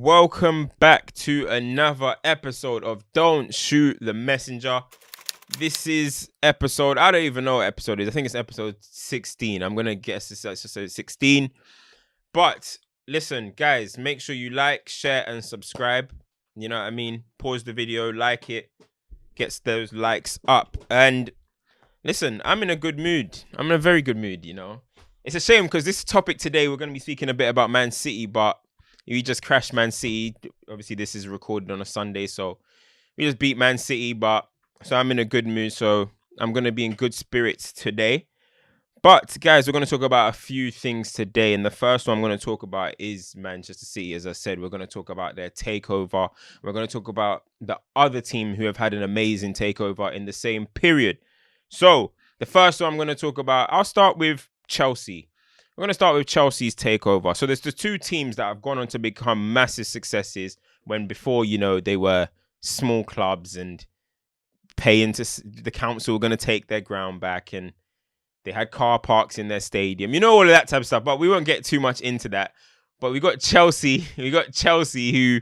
welcome back to another episode of Don't Shoot the Messenger. This is episode, I don't even know what episode it is. I think it's episode 16. I'm going to guess it's episode 16. But listen, guys, make sure you like, share, and subscribe. You know what I mean? Pause the video, like it, gets those likes up. And listen, I'm in a good mood. I'm in a very good mood, you know. It's a shame because this topic today, we're going to be speaking a bit about Man City, but we just crashed Man City. Obviously, this is recorded on a Sunday, so we just beat Man City, but so I'm in a good mood, so I'm going to be in good spirits today. But, guys, we're going to talk about a few things today, and the first one I'm going to talk about is Manchester City. As I said, we're going to talk about their takeover. We're going to talk about the other team who have had an amazing takeover in the same period. So, the first one I'm going to talk about, I'll start with Chelsea. We're going to start with Chelsea's takeover. So there's the two teams that have gone on to become massive successes when before, you know, they were small clubs and paying to the council were going to take their ground back and they had car parks in their stadium. You know, all of that type of stuff, but we won't get too much into that. But we got Chelsea who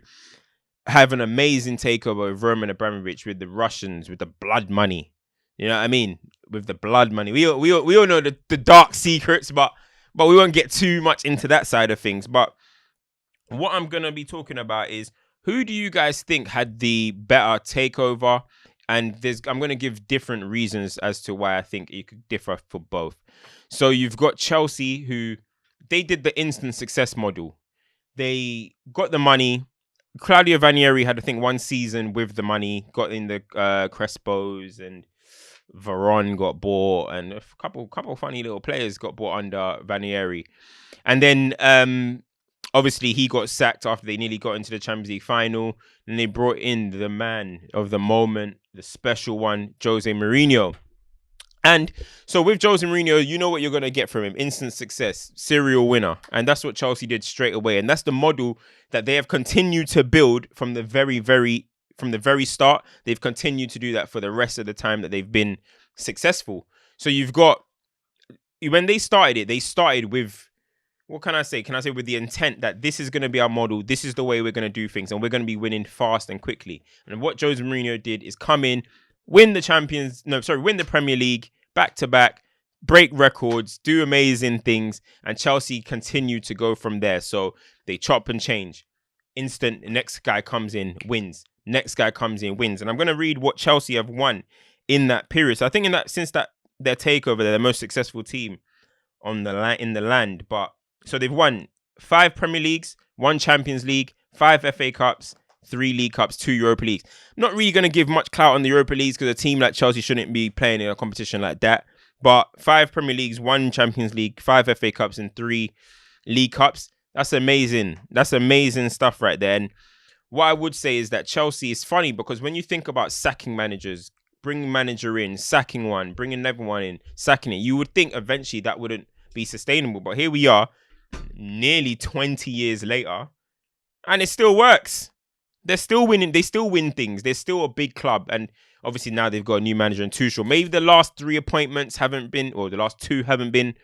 have an amazing takeover of Roman Abramovich with the Russians, with the blood money. You know what I mean? With the blood money. We all know the dark secrets, but we won't get too much into that side of things. But what I'm going to be talking about is, who do you guys think had the better takeover? And I'm going to give different reasons as to why I think it could differ for both. So you've got Chelsea, who they did the instant success model. They got the money. Claudio Ranieri had, I think, one season with the money, got in the Crespos, and Varane got bought, and a couple funny little players got bought under Ranieri. And then obviously he got sacked after they nearly got into the Champions League final. And they brought in the man of the moment, the special one, Jose Mourinho. And so with Jose Mourinho, you know what you're going to get from him. Instant success, serial winner. And that's what Chelsea did straight away. And that's the model that they have continued to build from the very start. They've continued to do that for the rest of the time that they've been successful. So you've got, when they started with, what can I say? Can I say with the intent that this is going to be our model, this is the way we're going to do things, and we're going to be winning fast and quickly. And what Jose Mourinho did is come in, win the Premier League back to back, break records, do amazing things, and Chelsea continue to go from there. So they chop and change. Instant, next guy comes in, wins. Next guy comes in, wins. And I'm going to read what Chelsea have won in that period. So I think since their takeover, they're the most successful team in the land. But so they've won 5 Premier Leagues, 1 Champions League, 5 FA Cups, 3 League Cups, 2 Europa Leagues. I'm not really going to give much clout on the Europa Leagues because a team like Chelsea shouldn't be playing in a competition like that. But 5 Premier Leagues, 1 Champions League, 5 FA Cups, and 3 League Cups. That's amazing. That's amazing stuff right there. And what I would say is that Chelsea is funny because when you think about sacking managers, bringing manager in, sacking one, bringing another one in, sacking it, you would think eventually that wouldn't be sustainable. But here we are, nearly 20 years later, and it still works. They're still winning. They still win things. They're still a big club. And obviously now they've got a new manager in Tuchel. Maybe the last 3 appointments haven't been, or the last 2 haven't been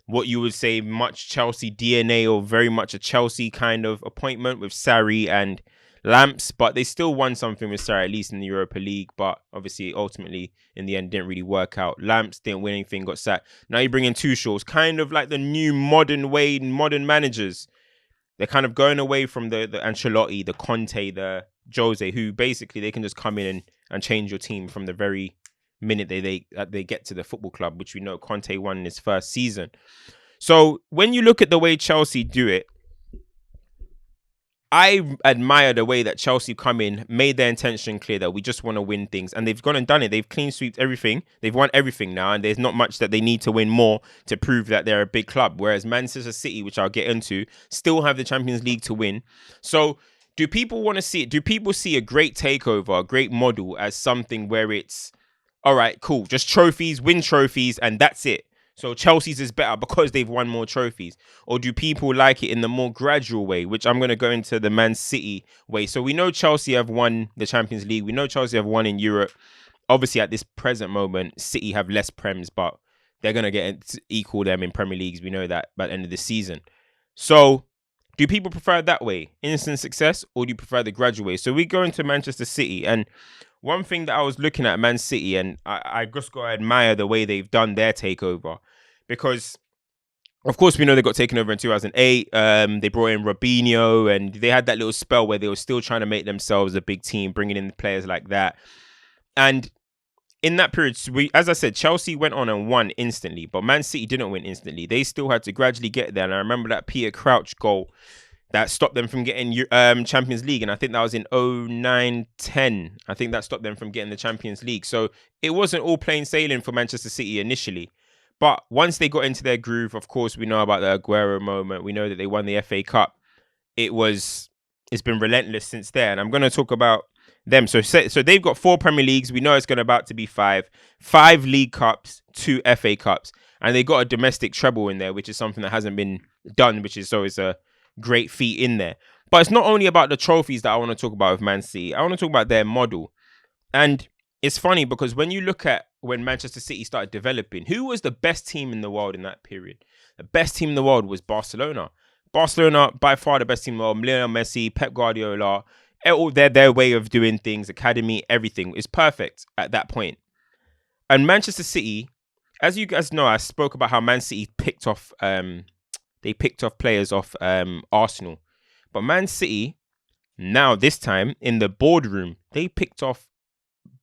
what you would say much Chelsea DNA, or very much a Chelsea kind of appointment with Sarri and Lamps, but they still won something with Sarri, at least in the Europa League. But obviously, ultimately, in the end, didn't really work out. Lamps didn't win anything, got sacked. Now you bring in Tuchel. It's kind of like the new modern managers. They're kind of going away from the Ancelotti, the Conte, the Jose, who basically they can just come in and change your team from the very minute they get to the football club, which we know Conte won in his first season. So when you look at the way Chelsea do it, I admire the way that Chelsea come in, made their intention clear that we just want to win things, and they've gone and done it. They've clean sweeped everything. They've won everything now, and there's not much that they need to win more to prove that they're a big club. Whereas Manchester City, which I'll get into, still have the Champions League to win. So do people want to see it? Do people see a great takeover, a great model as something where it's, all right, cool, just trophies, win trophies, and that's it? So Chelsea's is better because they've won more trophies? Or do people like it in the more gradual way, which I'm going to go into the Man City way? So we know Chelsea have won the Champions League. We know Chelsea have won in Europe. Obviously, at this present moment, City have less Prems, but they're going to equal them in Premier Leagues. We know that by the end of the season. So Do people prefer it that way, instant success, or do you prefer the gradual way? So we go into Manchester City, and one thing that I was looking at Man City, and I just got to admire the way they've done their takeover, because of course we know they got taken over in 2008. They brought in Robinho, and they had that little spell where they were still trying to make themselves a big team, bringing in players like that. And in that period, as I said, Chelsea went on and won instantly, but Man City didn't win instantly. They still had to gradually get there. And I remember that Peter Crouch goal that stopped them from getting Champions League. And I think that was in 09-10. I think that stopped them from getting the Champions League. So it wasn't all plain sailing for Manchester City initially. But once they got into their groove, of course, we know about the Aguero moment. We know that they won the FA Cup. It's been relentless since there. And I'm going to talk about them. So they've got 4 Premier Leagues. We know it's going to about to be 5. 5 League Cups, 2 FA Cups. And they got a domestic treble in there, which is something that hasn't been done, which is always a great feat in there. But it's not only about the trophies that I want to talk about with Man City. I want to talk about their model. And it's funny because when you look at when Manchester City started developing, who was the best team in the world in that period? The best team in the world was Barcelona. Barcelona, by far the best team in the world. Lionel Messi, Pep Guardiola, their way of doing things, academy, everything is perfect at that point. And Manchester City, as you guys know, I spoke about how Man City picked off players off Arsenal. But Man City, now this time in the boardroom, they picked off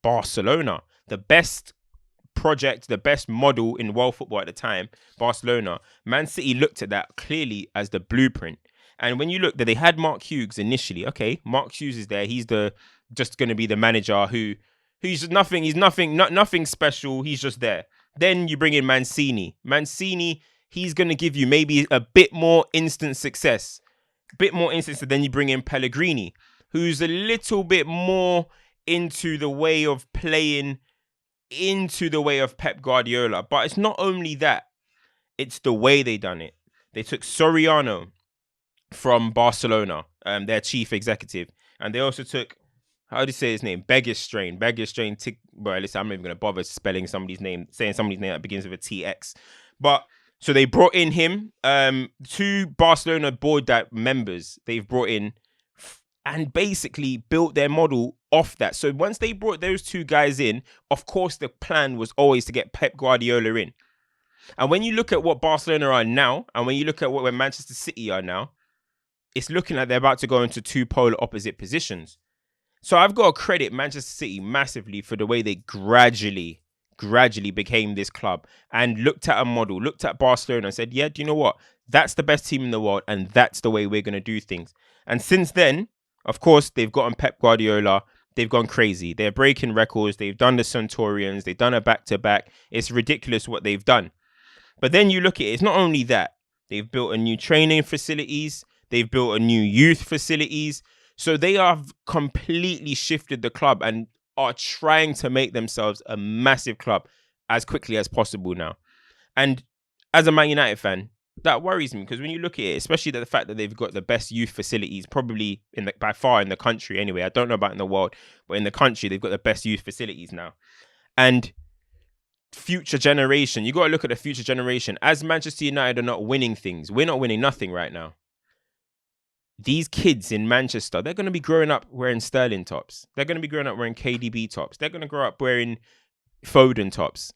Barcelona, the best project, the best model in world football at the time, Barcelona. Man City looked at that clearly as the blueprint. And when you look that they had Mark Hughes initially, okay, Mark Hughes is there. He's just going to be the manager who's nothing. He's nothing special. He's just there. Then you bring in Mancini. Mancini, he's going to give you maybe a bit more instant success, Then you bring in Pellegrini, who's a little bit more into the way of playing, into the way of Pep Guardiola. But it's not only that, it's the way they done it. They took Soriano from Barcelona, their chief executive, and they also took, how do you say his name? Begistrain. Well, listen, I'm not even going to bother saying somebody's name that begins with a TX. But so they brought in him, 2 Barcelona board members they've brought in, and basically built their model off that. So once they brought those 2 guys in, of course the plan was always to get Pep Guardiola in. And when you look at what Barcelona are now, and when you look at where Manchester City are now, it's looking like they're about to go into 2 polar opposite positions. So I've got to credit Manchester City massively for the way they gradually became this club and looked at a model, looked at Barcelona and said, yeah, do you know what? That's the best team in the world and that's the way we're going to do things. And since then, of course, they've gotten Pep Guardiola. They've gone crazy. They're breaking records. They've done the Centurions. They've done a back-to-back. It's ridiculous what they've done. But then you look at it, it's not only that. They've built a new training facilities. They've built a new youth facilities. So they have completely shifted the club and are trying to make themselves a massive club as quickly as possible now. And as a Man United fan, that worries me because when you look at it, especially the fact that they've got the best youth facilities, probably by far in the country anyway. I don't know about in the world, but in the country, they've got the best youth facilities now. And future generation, you got to look at the future generation. As Manchester United are not winning things, we're not winning nothing right now. These kids in Manchester, they're going to be growing up wearing Sterling tops. They're going to be growing up wearing KDB tops. They're going to grow up wearing Foden tops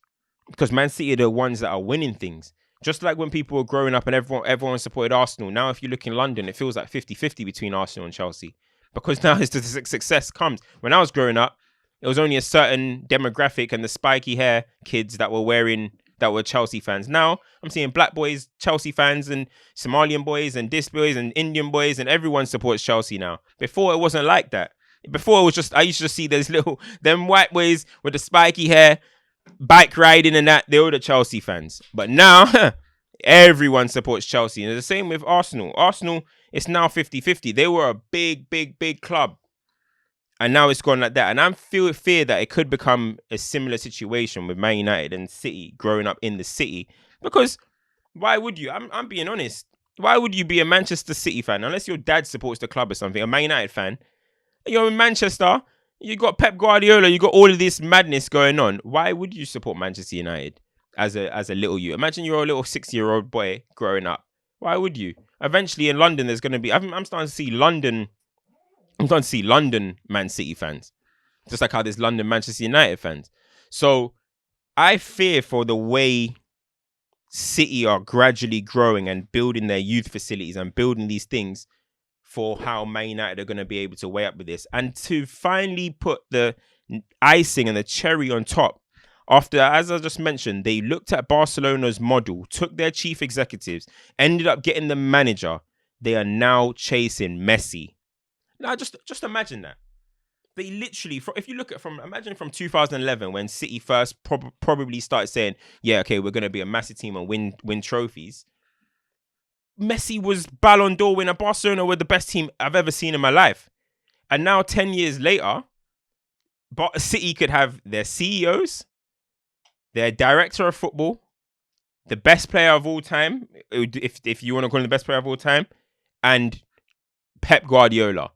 because Man City are the ones that are winning things. Just like when people were growing up and everyone supported Arsenal. Now, if you look in London, it feels like 50-50 between Arsenal and Chelsea because now as the success comes. When I was growing up, it was only a certain demographic and the spiky hair kids that were Chelsea fans. Now I'm seeing black boys, Chelsea fans, and Somalian boys, and this boys, and Indian boys, and everyone supports Chelsea now. Before it wasn't like that. Before it was just, I used to just see them white boys with the spiky hair, bike riding and that, they were the Chelsea fans. But now everyone supports Chelsea. And it's the same with Arsenal. Arsenal, it's now 50-50. They were a big club. And now it's gone like that. And I fear that it could become a similar situation with Man United and City growing up in the city. Because why would you? I'm being honest. Why would you be a Manchester City fan? Unless your dad supports the club or something, a Man United fan. You're in Manchester. You got Pep Guardiola. You got all of this madness going on. Why would you support Manchester United as a little you? Imagine you're a little 6-year-old boy growing up. Why would you? eventually in London, there's going to be. I'm starting to see London. I'm starting to see London Man City fans, just like how there's London Manchester United fans. So I fear for the way City are gradually growing and building their youth facilities and building these things for how Man United are going to be able to weigh up with this. And to finally put the icing and the cherry on top, after, as I just mentioned, they looked at Barcelona's model, took their chief executives, ended up getting the manager. They are now chasing Messi. Now, just imagine that. They literally, if you look at imagine from 2011 when City first probably started saying, yeah, okay, we're going to be a massive team and win trophies. Messi was Ballon d'Or winner. Barcelona were the best team I've ever seen in my life. And now 10 years later, City could have their CEOs, their director of football, the best player of all time, if you want to call him the best player of all time, and Pep Guardiola.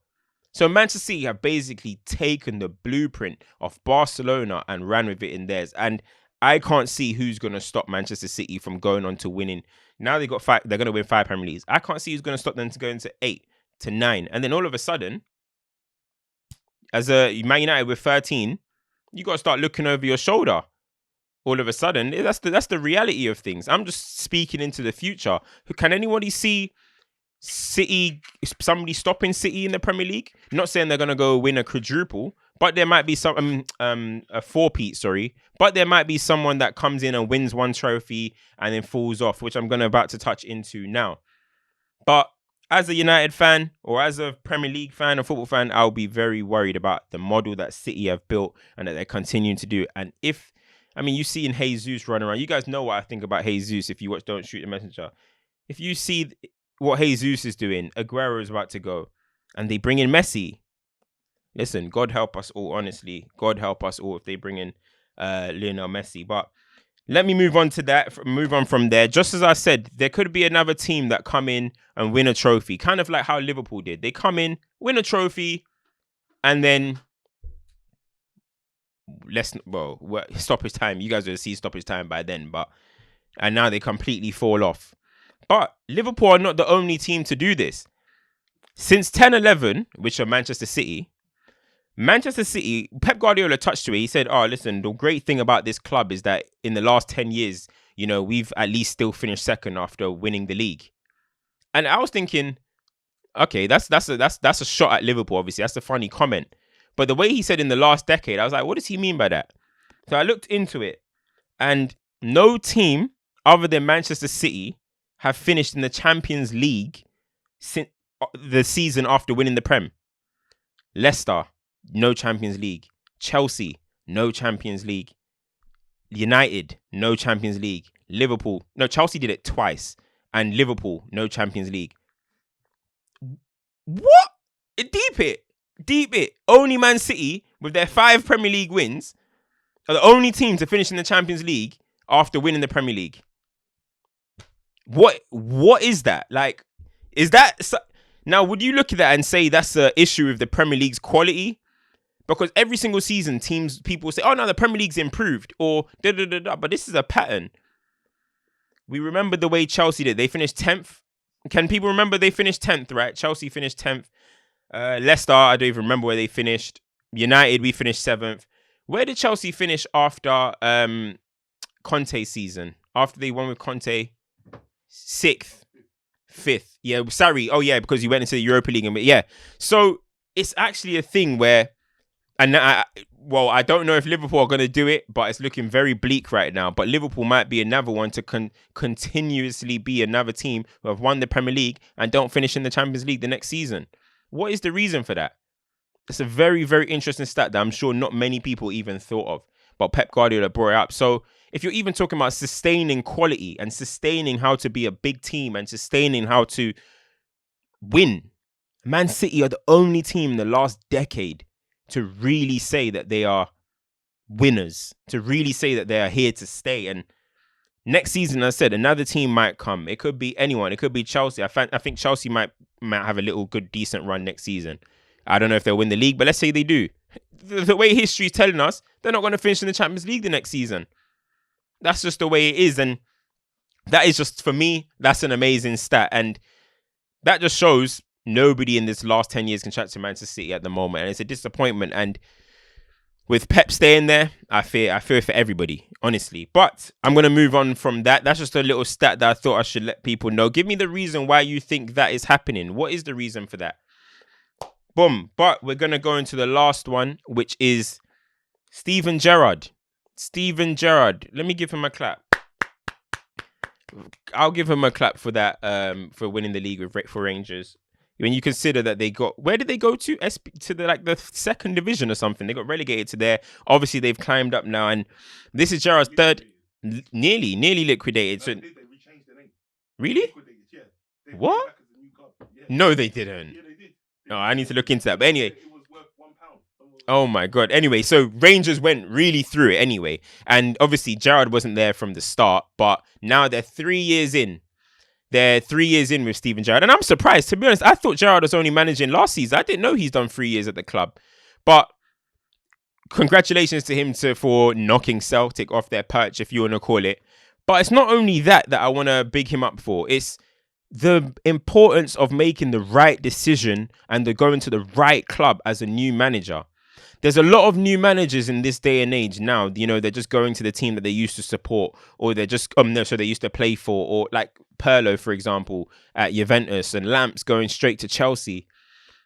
So Manchester City have basically taken the blueprint of Barcelona and ran with it in theirs. And I can't see who's going to stop Manchester City from going on to winning. Now they're going to win 5 Premier Leagues. I can't see who's going to stop them to going to 8 to 9. And then all of a sudden, as a Man United with 13, you got to start looking over your shoulder. All of a sudden, that's the reality of things. I'm just speaking into the future. Can anybody see City, somebody stopping City in the Premier League? Not saying they're going to go win a quadruple, but there might be some a four-peat, sorry. But there might be someone that comes in and wins one trophy and then falls off, which I'm about to touch into now. But as a United fan or as a Premier League fan, a football fan, I'll be very worried about the model that City have built and that they're continuing to do. And you see in Jesus run around. You guys know what I think about Jesus if you watch Don't Shoot the Messenger. If you see what Jesus is doing, Aguero is about to go, and they bring in Messi. Listen, God help us all, honestly. God help us all if they bring in Lionel Messi. But let me move on from there. Just as I said, there could be another team that come in and win a trophy, kind of like how Liverpool did. They come in, win a trophy, and then stoppage time. You guys will see stoppage time by then, and now they completely fall off. But Liverpool are not the only team to do this. Since 10-11, which are Manchester City, Pep Guardiola touched to it. He said, listen, the great thing about this club is that in the last 10 years, we've at least still finished second after winning the league. And I was thinking, okay, that's a shot at Liverpool, obviously. That's a funny comment. But the way he said in the last decade, I was like, what does he mean by that? So I looked into it, and no team other than Manchester City have finished in the Champions League since the season after winning the Prem. Leicester, no Champions League. Chelsea, no Champions League. United, no Champions League. Liverpool, no, Chelsea did it twice. And Liverpool, no Champions League. What? Deep it. Only Man City, with their 5 Premier League wins, are the only team to finish in the Champions League after winning the Premier League. What is that? Like, is that... Now, would you look at that and say that's an issue with the Premier League's quality? Because every single season, people say, oh no, the Premier League's improved, or da-da-da-da, but this is a pattern. We remember the way Chelsea did. They finished 10th. Can people remember they finished 10th, right? Chelsea finished 10th. Leicester, I don't even remember where they finished. United, we finished 7th. Where did Chelsea finish after Conte's season? After they won with Conte? 6th. 5th. Yeah, sorry. Oh, yeah, because you went into the Europa League. But yeah. So it's actually a thing where, and I don't know if Liverpool are going to do it, but it's looking very bleak right now. But Liverpool might be another one to continuously be another team who have won the Premier League and don't finish in the Champions League the next season. What is the reason for that? It's a very, very interesting stat that I'm sure not many people even thought of. But Pep Guardiola brought it up. So if you're even talking about sustaining quality and sustaining how to be a big team and sustaining how to win, Man City are the only team in the last decade to really say that they are winners, to really say that they are here to stay. And next season, as I said, another team might come. It could be anyone. It could be Chelsea. I think Chelsea might have a little good, decent run next season. I don't know if they'll win the league, but let's say they do. The way history is telling us, they're not going to finish in the Champions League the next season. That's just the way it is. And that is just, for me, that's an amazing stat. And that just shows nobody in this last 10 years can chat to Manchester City at the moment. And it's a disappointment. And with Pep staying there, I fear for everybody, honestly. But I'm going to move on from that. That's just a little stat that I thought I should let people know. Give me the reason why you think that is happening. What is the reason for that? Boom. But we're going to go into the last one, which is Steven Gerrard. Steven Gerrard. Let me give him a clap. I'll give him a clap for that, for winning the league for Rangers. When you consider that they got, where did they go to? To the second division or something. They got relegated to there. Obviously, they've climbed up now, and this is Gerrard's third, nearly liquidated. So, They changed the name. really? Yeah. What? Back as a new club. Yeah. No, they didn't. Yeah, they did. No, I need to look into that. But anyway. It was worth £1. Oh my God. Anyway, so Rangers went really through it anyway. And obviously, Gerrard wasn't there from the start, but now they're 3 years in. They're 3 years in with Steven Gerrard. And I'm surprised, to be honest. I thought Gerrard was only managing last season. I didn't know he's done 3 years at the club. But congratulations to him for knocking Celtic off their perch, if you want to call it. But it's not only that I want to big him up for. It's the importance of making the right decision and going to the right club as a new manager. There's a lot of new managers in this day and age now. You know, they're just going to the team that they used to support, or they're just so they used to play for, or like Pirlo, for example, at Juventus, and Lamps going straight to Chelsea.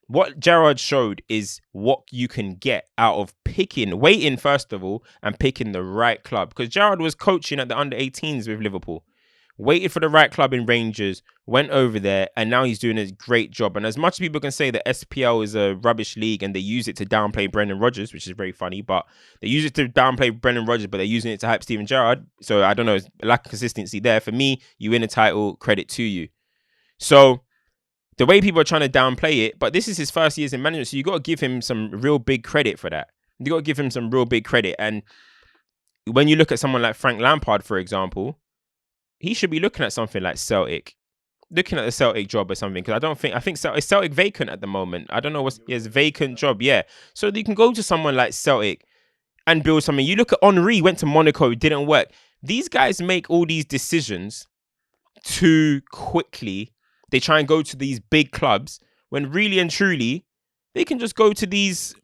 What Gerrard showed is what you can get out of waiting first of all, and picking the right club. Because Gerrard was coaching at the under-18s with Liverpool. Waited for the right club in Rangers, went over there, and now he's doing a great job. And as much as people can say that SPL is a rubbish league and they use it to downplay Brendan Rodgers, which is very funny, but they use it to downplay Brendan Rodgers, but they're using it to hype Steven Gerrard. So I don't know, it's a lack of consistency there. For me, you win a title, credit to you. So the way people are trying to downplay it, but this is his first years in management, so you got to give him some real big credit for that. You got to give him some real big credit. And when you look at someone like Frank Lampard, for example, he should be looking at something like Celtic, looking at the Celtic job or something. Because I think Celtic vacant at the moment. I don't know what's his vacant job. Yeah. So you can go to someone like Celtic and build something. You look at Henry, went to Monaco, it didn't work. These guys make all these decisions too quickly. They try and go to these big clubs when really and truly they can just go to these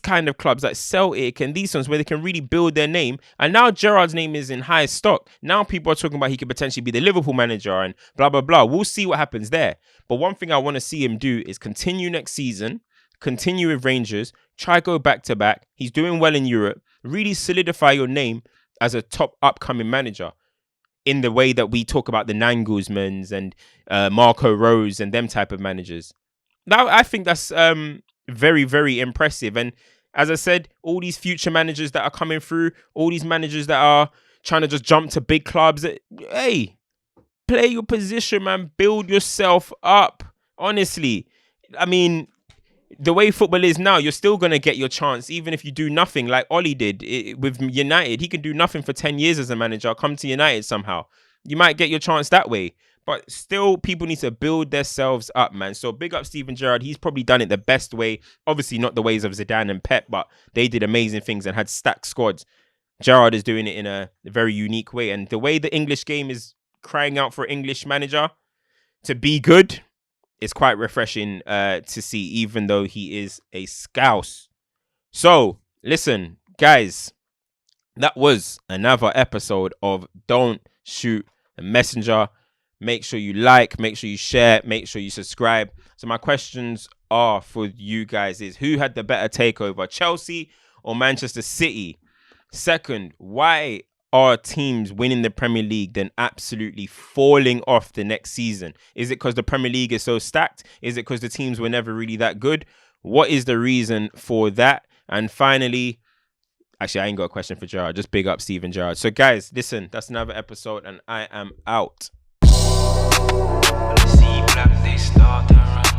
kind of clubs like Celtic and these ones where they can really build their name. And now Gerrard's name is in high stock. Now people are talking about he could potentially be the Liverpool manager and blah, blah, blah. We'll see what happens there. But one thing I want to see him do is continue next season, continue with Rangers, try go back to back. He's doing well in Europe. Really solidify your name as a top upcoming manager in the way that we talk about the Nagelsmanns and Marco Rose and them type of managers. Now, I think that's very, very impressive. And as I said, all these future managers that are coming through, all these managers that are trying to just jump to big clubs, hey, play your position, man. Build yourself up. Honestly, I mean, the way football is now, you're still going to get your chance, even if you do nothing like Oli did with United. He can do nothing for 10 years as a manager, come to United somehow. You might get your chance that way. But still, people need to build themselves up, man. So big up Steven Gerrard. He's probably done it the best way. Obviously, not the ways of Zidane and Pep, but they did amazing things and had stacked squads. Gerrard is doing it in a very unique way. And the way the English game is crying out for English manager to be good, it's quite refreshing to see, even though he is a scouse. So, listen, guys, that was another episode of Don't Shoot the Messenger. Make sure you like, make sure you share, make sure you subscribe. So my questions are for you guys is, who had the better takeover, Chelsea or Manchester City? Second, why are teams winning the Premier League then absolutely falling off the next season? Is it because the Premier League is so stacked? Is it because the teams were never really that good? What is the reason for that? And finally, actually, I ain't got a question for Gerrard. Just big up Steven Gerrard. So guys, listen, that's another episode and I am out. See black, they start to run.